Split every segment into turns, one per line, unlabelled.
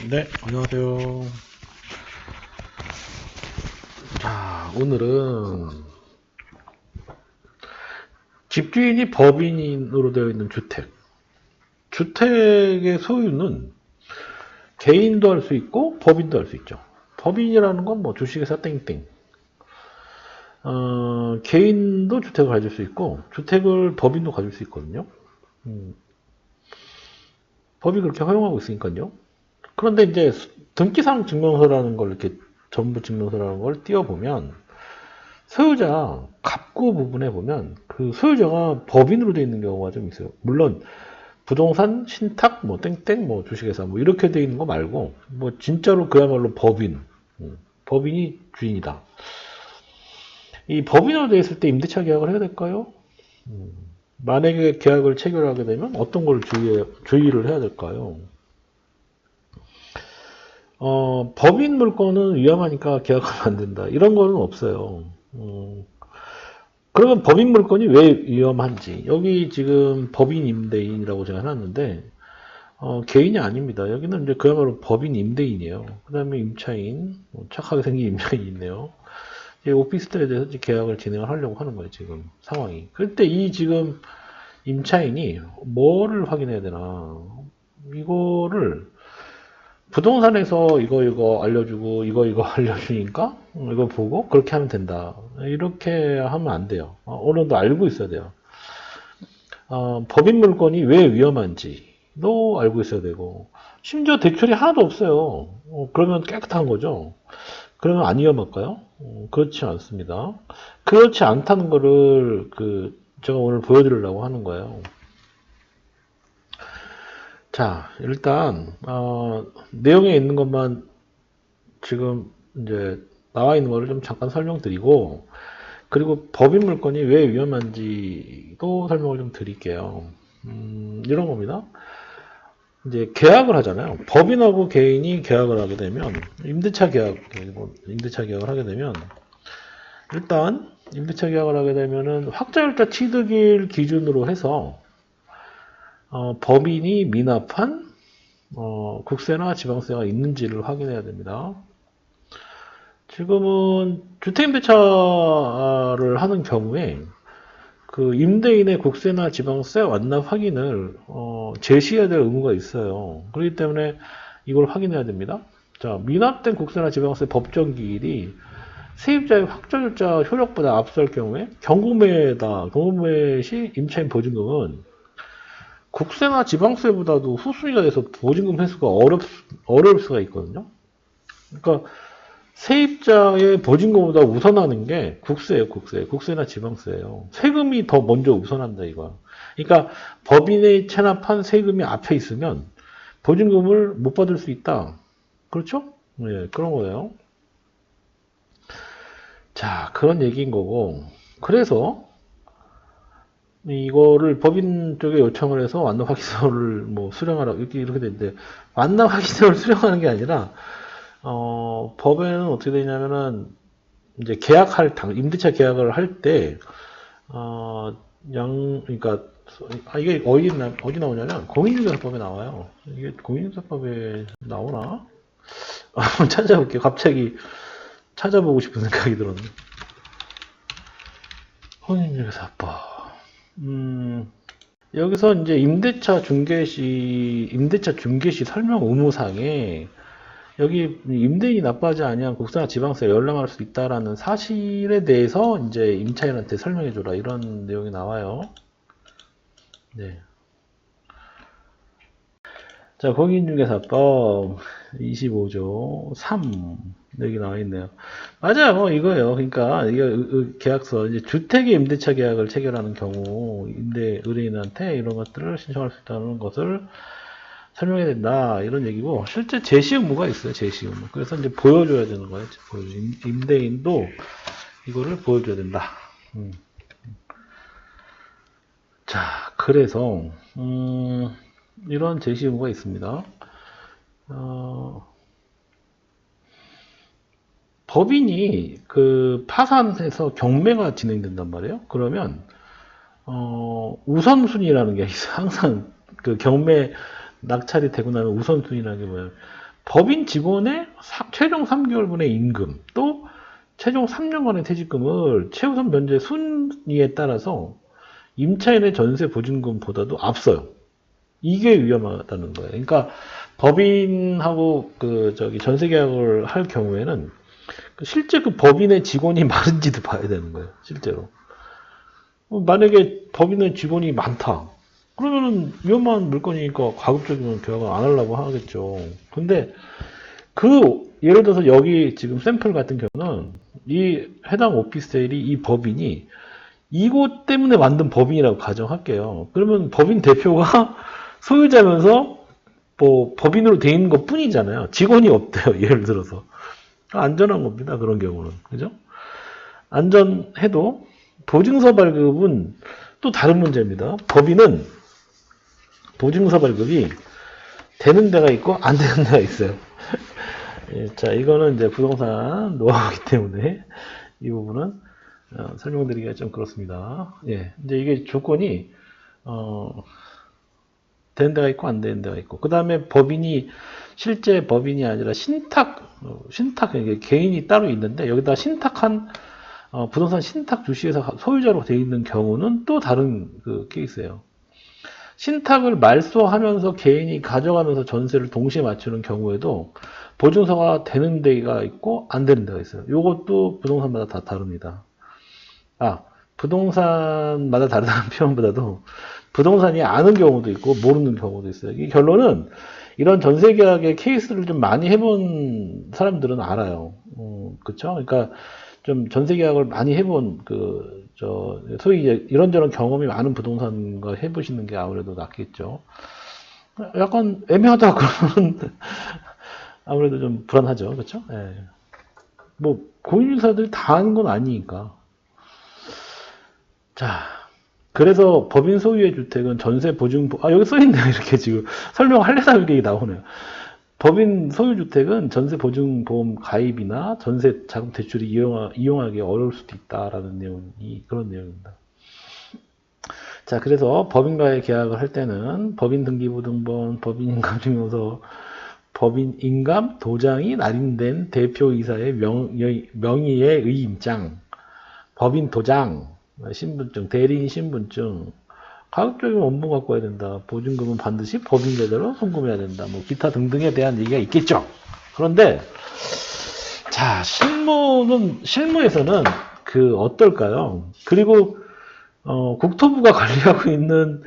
네, 안녕하세요. 자, 오늘은 집주인이 법인으로 되어 있는 주택. 주택의 소유는 개인도 할 수 있고 법인도 할 수 있죠. 법인이라는 건 뭐 주식회사 땡땡. 개인도 주택을 가질 수 있고 주택을 법인도 가질 수 있거든요. 법이 그렇게 허용하고 있으니까요. 그런데 이제 등기상 증명서라는 걸 이렇게 전부 증명서라는 걸 띄워보면 소유자 갑구 부분에 보면 그 소유자가 법인으로 되어 있는 경우가 좀 있어요. 물론 부동산 신탁 뭐 땡땡 뭐 주식회사 뭐 이렇게 되어 있는 거 말고 뭐 진짜로 그야말로 법인 법인이 주인이다. 이 법인으로 되어 있을 때 임대차 계약을 해야 될까요? 만약에 계약을 체결하게 되면 어떤 걸 주의를 해야 될까요? 법인 물건은 위험하니까 계약하면 안 된다. 이런 거는 없어요. 그러면 법인 물건이 왜 위험한지. 여기 지금 법인 임대인이라고 제가 해놨는데, 개인이 아닙니다. 여기는 이제 그야말로 법인 임대인이에요. 그 다음에 임차인, 착하게 생긴 임차인이 있네요. 오피스텔에 대해서 이제 계약을 진행을 하려고 하는 거예요, 지금 상황이. 그때 이 지금 임차인이 뭐를 확인해야 되나. 이거를 부동산에서 이거 알려주고 이거 알려주니까 이거 보고 그렇게 하면 된다. 이렇게 하면 안 돼요. 어느 정도 알고 있어야 돼요. 법인 물건이 왜 위험한지도 알고 있어야 되고 심지어 대출이 하나도 없어요. 그러면 깨끗한 거죠. 그러면 안 위험할까요? 그렇지 않습니다. 그렇지 않다는 거를 제가 오늘 보여드리려고 하는 거예요. 자, 일단 내용에 있는 것만 지금 이제 나와 있는 거를 좀 잠깐 설명드리고 그리고 법인 물건이 왜 위험한지도 설명을 좀 드릴게요. 이런 겁니다. 이제 계약을 하잖아요. 법인하고 개인이 계약을 하게 되면 임대차 계약을 하게 되면 일단 임대차 계약을 하게 되면은 확정일자 취득일 기준으로 해서 법인이 미납한 국세나 지방세가 있는지를 확인해야 됩니다. 지금은 주택임대차를 하는 경우에 그 임대인의 국세나 지방세 완납 확인을 제시해야 될 의무가 있어요. 그렇기 때문에 이걸 확인해야 됩니다. 자, 미납된 국세나 지방세 법정 기일이 세입자의 확정일자 효력보다 앞설 경우에 경공매 시 임차인 보증금은 국세나 지방세보다도 후순위가 돼서 보증금 회수가 어려울 수가 있거든요. 그러니까 세입자의 보증금보다 우선하는 게 국세예요, 국세. 국세나 지방세예요. 세금이 더 먼저 우선한다, 이거. 그러니까 법인에 체납한 세금이 앞에 있으면 보증금을 못 받을 수 있다. 그렇죠? 예, 그런 거예요. 자, 그런 얘기인 거고. 그래서 이거를 법인 쪽에 요청을 해서 완납 확인서를 뭐 수령하라 이렇게 되는데 완납 확인서를 수령하는 게 아니라 법에는 어떻게 되냐면은 이제 임대차 계약을 할 때 그러니까 이게 어디 나오냐면 공인중개사법에 나와요. 이게 공인중개사법에 나오나? 한번 찾아볼게요. 갑자기 찾아보고 싶은 생각이 들었네. 공인중개사법. 여기서 이제 임대차 중개 시 설명 의무상에 여기 임대인이 납부하지 아니한 국세나 지방세를 연락할 수 있다라는 사실에 대해서 이제 임차인한테 설명해줘라 이런 내용이 나와요. 네. 자, 공인중개사법 25조 3 여기 나와 있네요. 맞아요, 이거예요. 그러니까 이게 계약서 이제 주택의 임대차 계약을 체결하는 경우 의뢰인한테 이런 것들을 신청할 수 있다는 것을 설명해야 된다 이런 얘기고 실제 제시 의무가 있어요. 제시 의무. 그래서 이제 보여줘야 되는 거예요. 임대인도 이거를 보여줘야 된다. 자, 그래서 이런 제시 의무가 있습니다. 법인이 파산해서 경매가 진행된단 말이에요. 그러면 우선순위라는 게 있어요. 항상 그 경매 낙찰이 되고 나면 우선순위라는 게 뭐예요? 법인 직원의 최종 3개월분의 임금, 또 최종 3년간의 퇴직금을 최우선 면제 순위에 따라서 임차인의 전세 보증금보다도 앞서요. 이게 위험하다는 거예요. 그러니까 법인하고 전세 계약을 할 경우에는 실제 그 법인의 직원이 많은지도 봐야 되는 거예요. 실제로. 만약에 법인의 직원이 많다. 그러면은 위험한 물건이니까 가급적이면 계약을 안 하려고 하겠죠. 근데 예를 들어서 여기 지금 샘플 같은 경우는 이 해당 오피스텔이 이 법인이 이곳 때문에 만든 법인이라고 가정할게요. 그러면 법인 대표가 소유자면서 뭐 법인으로 돼 있는 것 뿐이잖아요. 직원이 없대요. 예를 들어서. 안전한 겁니다. 그런 경우는. 그죠? 안전해도 보증서 발급은 또 다른 문제입니다. 법인은 보증서 발급이 되는 데가 있고 안 되는 데가 있어요. 예, 자, 이거는 이제 부동산 노하우이기 때문에 이 부분은 설명드리기가 좀 그렇습니다. 예, 이제 이게 조건이 되는 데가 있고 안 되는 데가 있고, 그 다음에 법인이 실제 법인이 아니라 신탁 개인이 따로 있는데 여기다 신탁한 부동산 신탁 주시회사 소유자로 되어 있는 경우는 또 다른 케이스예요. 신탁을 말소하면서 개인이 가져가면서 전세를 동시에 맞추는 경우에도 보증서가 되는 데가 있고 안 되는 데가 있어요. 이것도 부동산마다 다 다릅니다. 부동산마다 다르다는 표현보다도 부동산이 아는 경우도 있고 모르는 경우도 있어요. 이 결론은 이런 전세 계약의 케이스를 좀 많이 해본 사람들은 알아요. 그쵸? 그러니까 좀 전세 계약을 많이 해본 소위 이제 이런저런 경험이 많은 부동산과 해보시는 게 아무래도 낫겠죠. 약간 애매하다 그러면 아무래도 좀 불안하죠. 그쵸? 예. 뭐, 공인중개사들이 다 하는 건 아니니까. 자, 그래서 법인 소유의 주택은 전세 보증, 여기 써있네요. 이렇게 지금 설명하려다 이렇게 나오네요. 법인 소유주택은 전세 보증보험 가입이나 전세 자금 대출이 이용하기 어려울 수도 있다라는 그런 내용입니다. 자, 그래서 법인과의 계약을 할 때는 법인 등기부등본, 법인인감증명서, 법인인감 도장이 날인된 대표이사의 명의의 의임장, 법인 도장, 신분증, 대리인 신분증, 가급적이면 원본 갖고 와야 된다. 보증금은 반드시 법인 계좌로 송금해야 된다. 뭐 기타 등등에 대한 얘기가 있겠죠. 그런데 자, 실무에서는 어떨까요? 그리고 국토부가 관리하고 있는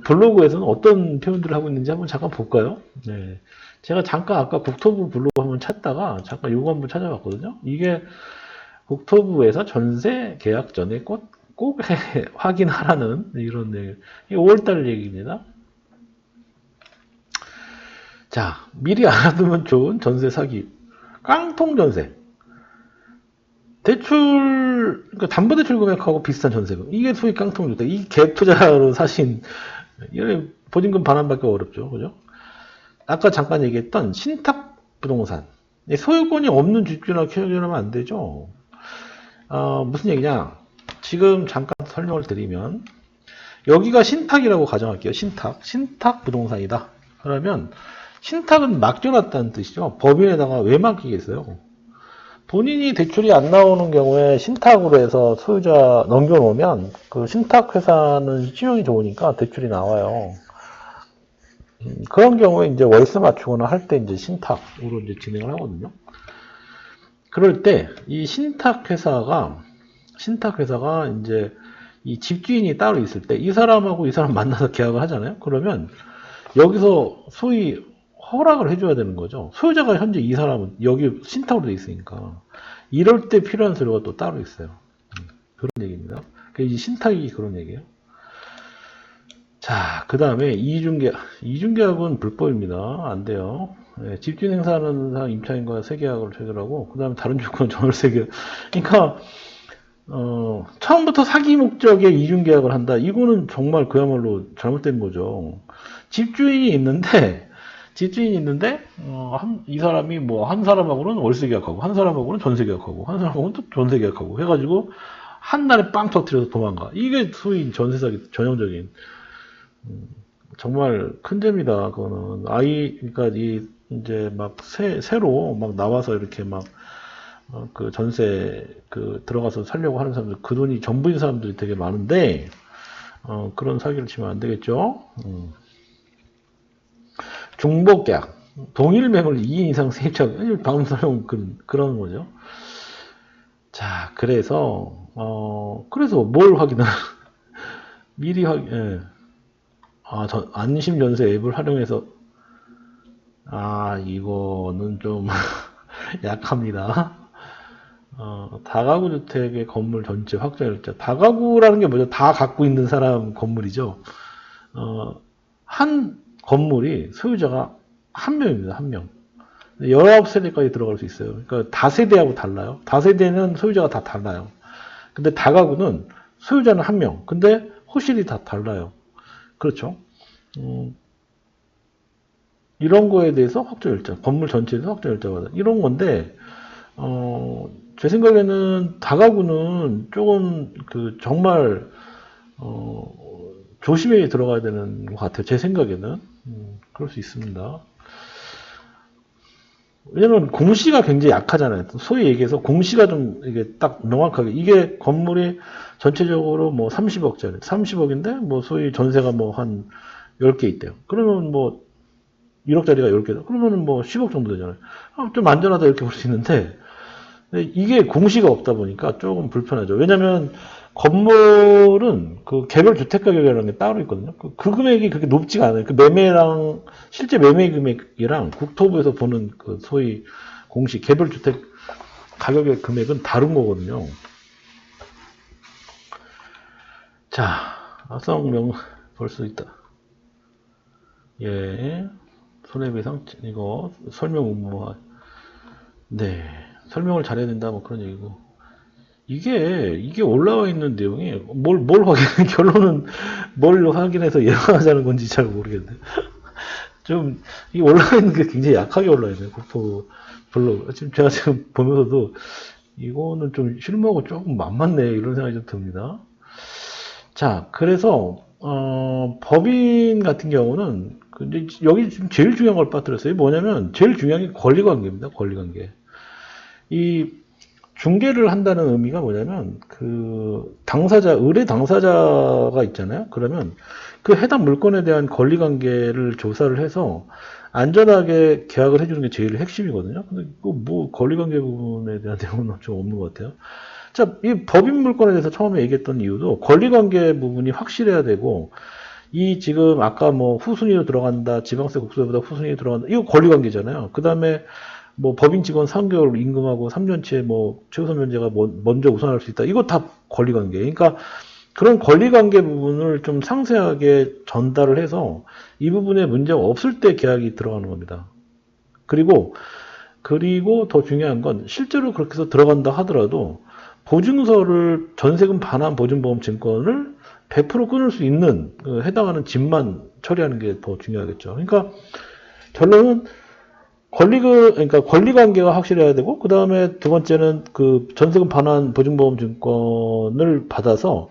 블로그에서는 어떤 표현들을 하고 있는지 한번 잠깐 볼까요? 네. 제가 잠깐 아까 국토부 블로그 한번 찾다가 잠깐 요거 한번 찾아봤거든요. 이게 국토부에서 전세 계약 전에 꼭 확인하라는 이런 내용. 이게 5월달 얘기입니다. 자, 미리 알아두면 좋은 전세 사기. 깡통 전세. 대출, 그러니까 담보대출 금액하고 비슷한 전세금. 이게 소위 깡통 주택. 이 갭 투자로 사신, 보증금 반환받기 어렵죠. 그죠? 아까 잠깐 얘기했던 신탁 부동산. 소유권이 없는 집주나 키워주려면 안 되죠. 무슨 얘기냐. 지금 잠깐 설명을 드리면 여기가 신탁이라고 가정할게요. 신탁 부동산이다. 그러면 신탁은 맡겨놨다는 뜻이죠. 법인에다가 왜 맡기겠어요? 본인이 대출이 안 나오는 경우에 신탁으로 해서 소유자 넘겨놓으면 그 신탁회사는信用이 좋으니까 대출이 나와요. 그런 경우에 이제 월세 맞추거나 할 때 이제 신탁으로 이제 진행을 하거든요. 그럴 때 이 신탁회사가 이제 이 집주인이 따로 있을 때 이 사람하고 이 사람 만나서 계약을 하잖아요. 그러면 여기서 소위 허락을 해줘야 되는 거죠. 소유자가 현재 이 사람은 여기 신탁으로 돼 있으니까 이럴 때 필요한 서류가 또 따로 있어요. 그런 얘기입니다. 이 신탁이 그런 얘기예요. 자, 그 다음에 이중계약은 불법입니다. 안 돼요. 네, 집주인 행사하는 사람 임차인과 세계약을 체결하고 그 다음에 다른 조건 전월세 계약. 그러니까 처음부터 사기 목적의 이중계약을 한다. 이거는 정말 그야말로 잘못된 거죠. 집주인이 있는데 이 사람이 뭐 한 사람하고는 월세 계약하고 한 사람하고는 전세 계약하고 한 사람하고는 또 전세 계약하고 해가지고 한 날에 빵 터뜨려서 도망가. 이게 소위 전세 사기 전형적인 정말 큰 죄입니다. 그거는 그러니까 이제 막 새로 막 나와서 이렇게 막 그 전세 그 들어가서 살려고 하는 사람들, 그 돈이 전부인 사람들이 되게 많은데 그런 사기를 치면 안 되겠죠. 중복계약, 동일 매물 2인 이상 세입자, 방금 설명 그런 거죠. 자, 그래서 뭘 확인을 미리 확인, 예. 안심 전세 앱을 활용해서, 이거는 좀 약합니다. 다가구 주택의 건물 전체 확정일자. 다가구라는 게 뭐죠? 다 갖고 있는 사람 건물이죠. 한 건물이 소유자가 한 명입니다. 한 명. 19세대까지 들어갈 수 있어요. 그러니까 다세대하고 달라요. 다세대는 소유자가 다 달라요. 근데 다가구는 소유자는 한 명. 근데 호실이 다 달라요. 그렇죠. 이런 거에 대해서 확정일자, 건물 전체에서 확정일자가 받아. 이런 건데, 제 생각에는 다가구는 조금 정말 조심히 들어가야 되는 것 같아요. 제 생각에는 그럴 수 있습니다. 왜냐면 공시가 굉장히 약하잖아요. 소위 얘기해서 공시가 좀 이게 딱 명확하게, 이게 건물이 전체적으로 뭐 30억짜리, 30억인데 뭐 소위 전세가 뭐 한 10개 있대요. 그러면 뭐 1억짜리가 10개다. 그러면은 뭐 10억 정도 되잖아요. 좀 안전하다 이렇게 볼 수 있는데, 이게 공시가 없다 보니까 조금 불편하죠. 왜냐면 건물은 그 개별 주택 가격이라는 게 따로 있거든요. 그 금액이 그렇게 높지가 않아요. 그 매매랑 실제 매매 금액이랑 국토부에서 보는 그 소위 공시 개별 주택 가격의 금액은 다른 거거든요. 자, 악성명 볼 수 있다. 예, 손해배상 이거 설명 의무화. 네, 설명을 잘해야 된다 뭐 그런 얘기고. 이게 올라와 있는 내용이 뭘 확인, 결론은 뭘 확인해서 예방하자는 건지 잘 모르겠네. 좀, 이 올라와 있는 게 굉장히 약하게 올라와 있네요. 국토 블로그. 제가 지금 보면서도 이거는 좀 실무하고 조금 안 맞네. 이런 생각이 좀 듭니다. 자, 그래서, 법인 같은 경우는, 여기 지금 제일 중요한 걸 빠뜨렸어요. 뭐냐면, 제일 중요한 게 권리관계입니다. 권리관계. 이, 중개를 한다는 의미가 뭐냐면 그 의뢰 당사자가 있잖아요. 그러면 그 해당 물건에 대한 권리 관계를 조사를 해서 안전하게 계약을 해주는 게 제일 핵심이거든요. 근데 뭐 권리 관계 부분에 대한 내용은 좀 없는 것 같아요. 자, 이 법인 물건에 대해서 처음에 얘기했던 이유도 권리 관계 부분이 확실해야 되고, 이 지금 아까 뭐 후순위로 들어간다, 지방세 국세보다 후순위로 들어간다, 이거 권리 관계잖아요. 그 다음에 뭐 법인 직원 3개월 임금하고 3년치에 뭐 최우선 면제가 먼저 우선할 수 있다. 이거 다 권리관계. 그러니까 그런 권리관계 부분을 좀 상세하게 전달을 해서 이 부분에 문제가 없을 때 계약이 들어가는 겁니다. 그리고 더 중요한 건 실제로 그렇게 해서 들어간다 하더라도 보증서를 전세금 반환 보증보험 증권을 100% 끊을 수 있는 해당하는 집만 처리하는 게 더 중요하겠죠. 그러니까 결론은 그러니까 권리관계가 확실해야 되고, 그 다음에 두 번째는 그 전세금 반환 보증보험 증권을 받아서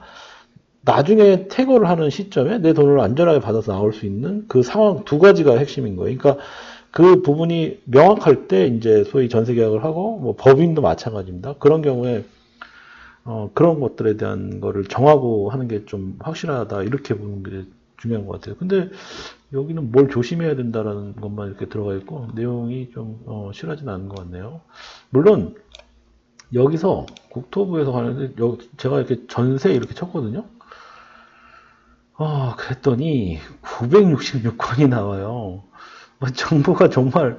나중에 퇴거를 하는 시점에 내 돈을 안전하게 받아서 나올 수 있는 그 상황 두 가지가 핵심인 거예요. 그러니까 그 부분이 명확할 때 이제 소위 전세 계약을 하고, 뭐 법인도 마찬가지입니다. 그런 경우에 그런 것들에 대한 거를 정하고 하는 게 좀 확실하다 이렇게 보는 게 중요한 것 같아요. 근데 여기는 뭘 조심해야 된다라는 것만 이렇게 들어가 있고 내용이 좀 실하진 않은 것 같네요. 물론 여기서 국토부에서 관련된 제가 이렇게 전세 이렇게 쳤거든요. 그랬더니 966건이 나와요. 정보가 정말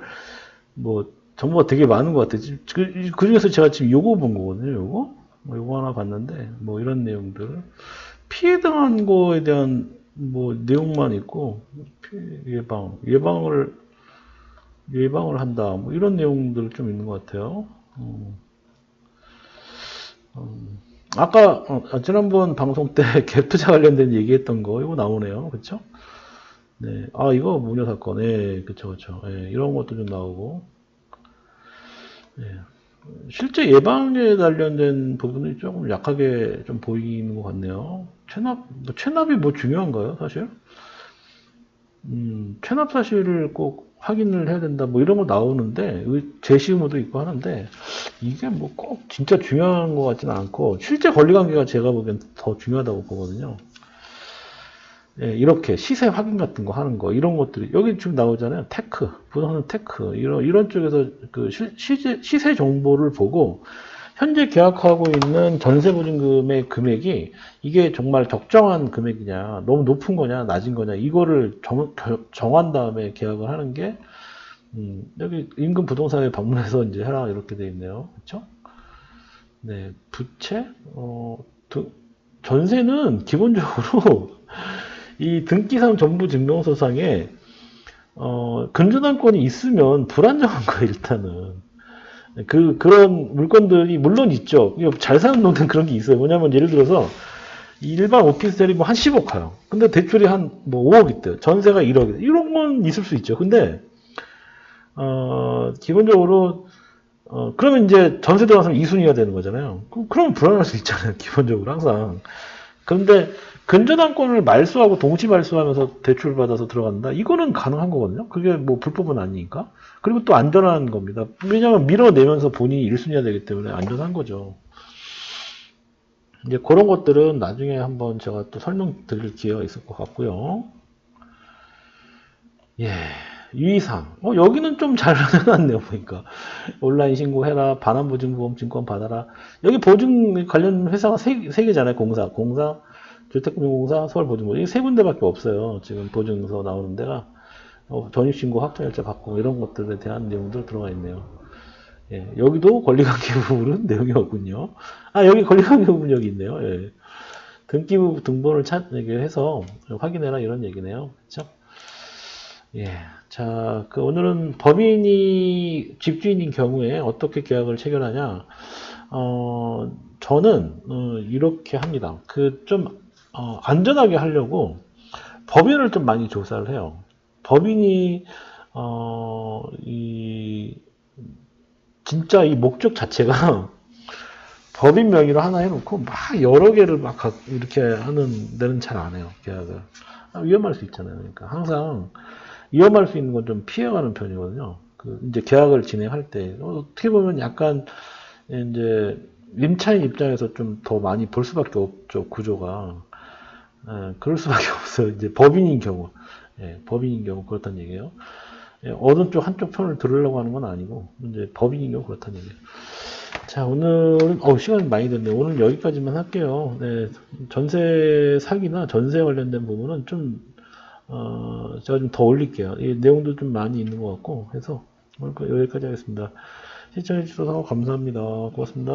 정보가 되게 많은 것 같아요. 그 중에서 제가 지금 요거 본 거거든요. 요거 하나 봤는데 뭐 이런 내용들 피해 당한 거에 대한 뭐 내용만 있고 예방을 한다 뭐 이런 내용들 좀 있는 것 같아요. 아까 지난번 방송 때 갭 투자 관련된 얘기했던 거 이거 나오네요. 그렇죠? 네. 이거 무효 사건. 예, 그쵸. 예, 이런 것도 좀 나오고. 예. 실제 예방에 관련된 부분이 조금 약하게 좀 보이는 것 같네요. 체납이 뭐 중요한가요, 사실? 체납 사실을 꼭 확인을 해야 된다, 뭐 이런 거 나오는데, 제시 의무도 있고 하는데, 이게 뭐 꼭 진짜 중요한 것 같지는 않고, 실제 권리관계가 제가 보기엔 더 중요하다고 보거든요. 예, 이렇게 시세 확인 같은 거 하는 거, 이런 것들이, 여기 지금 나오잖아요. 테크, 부동산 테크, 이런 쪽에서 그 시세 정보를 보고, 현재 계약하고 있는 전세보증금의 금액이 이게 정말 적정한 금액이냐, 너무 높은 거냐, 낮은 거냐, 이거를 정한 다음에 계약을 하는 게, 여기 임금 부동산에 방문해서 이제 해라, 이렇게 돼 있네요. 그쵸? 네, 부채, 전세는 기본적으로 이 등기상 정부증명서상에, 근저당권이 있으면 불안정한 거예요, 일단은. 그런 물건들이 물론 있죠. 잘 사는 동네는 그런 게 있어요. 뭐냐면 예를 들어서 일반 오피스텔이 뭐 한 10억 가요. 근데 대출이 한 뭐 5억 있대요. 전세가 1억. 이런 건 있을 수 있죠. 근데 기본적으로 그러면 이제 전세 들어가서 2순위가 되는 거잖아요. 그럼 불안할 수 있잖아요. 기본적으로 항상. 그런데 근저당권을 말소하고 동시 말소하면서 대출을 받아서 들어간다. 이거는 가능한 거거든요. 그게 뭐 불법은 아니니까. 그리고 또 안전한 겁니다. 왜냐하면 밀어내면서 본인이 1순위가 되기 때문에 안전한 거죠. 이제 그런 것들은 나중에 한번 제가 또 설명드릴 기회가 있을 것 같고요. 예, 유의사항. 여기는 좀 잘 해놨네요, 보니까. 온라인 신고해라, 반환보증보험 증권 받아라. 여기 보증 관련 회사가 세 개잖아요, 공사. 주택금융공사, 서울보증보증. 이 세 군데밖에 없어요. 지금 보증서 나오는 데가. 전입신고, 확정일자 받고, 이런 것들에 대한 내용들 들어가 있네요. 예, 여기도 권리관계 부분은 내용이 없군요. 여기 권리관계 부분 여기 있네요. 예. 등기부 등본을 해서 확인해라, 이런 얘기네요. 그쵸? 예. 자, 오늘은 법인이 집주인인 경우에 어떻게 계약을 체결하냐. 저는, 이렇게 합니다. 안전하게 하려고 법인을 좀 많이 조사를 해요. 법인이, 진짜 이 목적 자체가 법인 명의로 하나 해놓고 막 여러 개를 막 이렇게 하는 데는 잘 안 해요, 계약을. 위험할 수 있잖아요. 그러니까 항상 위험할 수 있는 건 좀 피해가는 편이거든요. 이제 계약을 진행할 때 어떻게 보면 약간 이제 임차인 입장에서 좀 더 많이 볼 수밖에 없죠, 구조가. 그럴 수밖에 없어요. 이제 법인인 경우, 법인인 경우 그렇다는 얘기예요. 어느 쪽 한쪽 편을 들으려고 하는 건 아니고 이제 법인인 경우 그렇다는 얘기예요. 자, 오늘은 시간이 많이 됐네요. 오늘 여기까지만 할게요. 네, 전세 사기나 전세 관련된 부분은 좀 제가 좀 더 올릴게요. 이 내용도 좀 많이 있는 것 같고 해서 오늘 여기까지 하겠습니다. 시청해 주셔서 감사합니다. 고맙습니다.